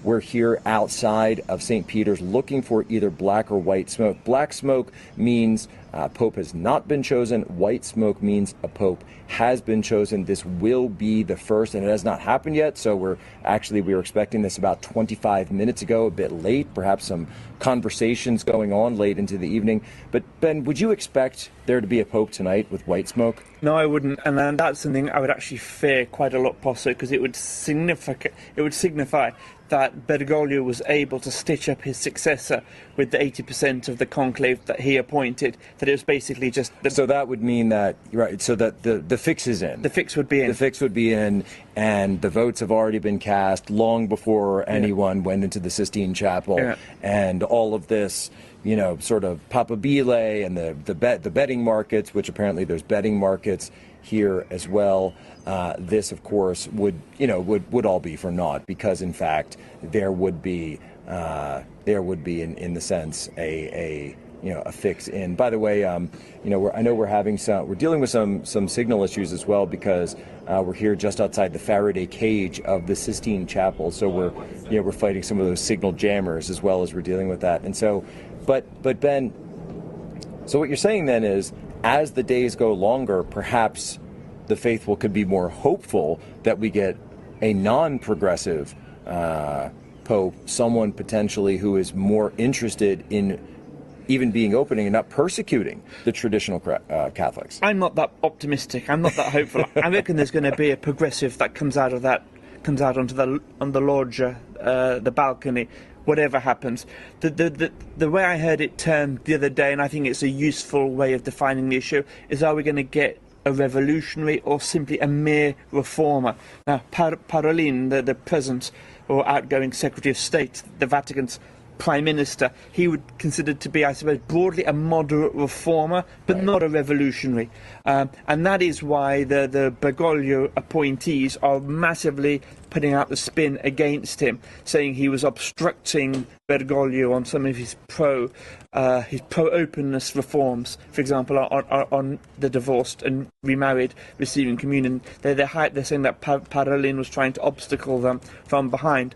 We're here outside of St. Peter's looking for either black or white smoke. Black smoke means Pope has not been chosen. White smoke means a Pope has been chosen. This will be the first, and it has not happened yet. So we were expecting this about 25 minutes ago, a bit late, perhaps some conversations going on late into the evening. But Ben, would you expect there to be a Pope tonight with white smoke? No, I wouldn't, and that's something I would actually fear quite a lot, Posso, because it would signify that Bergoglio was able to stitch up his successor with the 80% of the conclave that he appointed. That it was basically just. So that would mean that, right? So that the fix is in. The fix would be in. The fix would be in, and the votes have already been cast long before anyone went into the Sistine Chapel, and all of this. Sort of papabile and the betting markets, which apparently there's betting markets here as well. This, of course, would all be for naught, because in fact there would be in the sense a fix in. By the way, I know we're dealing with some signal issues as well, because we're here just outside the Faraday cage of the Sistine Chapel. So we're fighting some of those signal jammers as well as we're dealing with that. And so, but Ben, so what you're saying then is, as the days go longer, perhaps the faithful could be more hopeful that we get a non-progressive Pope, someone potentially who is more interested in even being opening and not persecuting the traditional Catholics. I'm not that optimistic. I'm not that hopeful. I reckon there's going to be a progressive that comes out onto the loggia, the balcony, whatever happens. The way I heard it termed the other day, and I think it's a useful way of defining the issue, is, are we going to get a revolutionary or simply a mere reformer? Now, Parolin, the present or outgoing Secretary of State, the Vatican's Prime Minister, he would consider to be, I suppose, broadly a moderate reformer, but not a revolutionary. And that is why the Bergoglio appointees are massively putting out the spin against him, saying he was obstructing Bergoglio on some of his pro-openness reforms. For example, on the divorced and remarried receiving communion, they're saying that Parolin was trying to obstacle them from behind.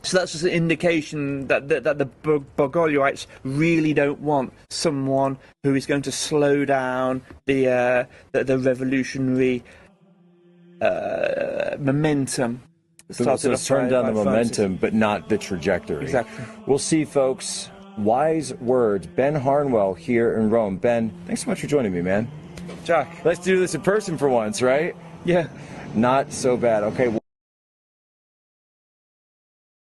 So that's just an indication that the Bergoglioites really don't want someone who is going to slow down the revolutionary momentum. So turn down the momentum, but not the trajectory. Exactly. We'll see, folks. Wise words. Ben Harnwell here in Rome. Ben, thanks so much for joining me, man. Jack. Let's do this in person for once, right? Yeah. Not so bad. Okay.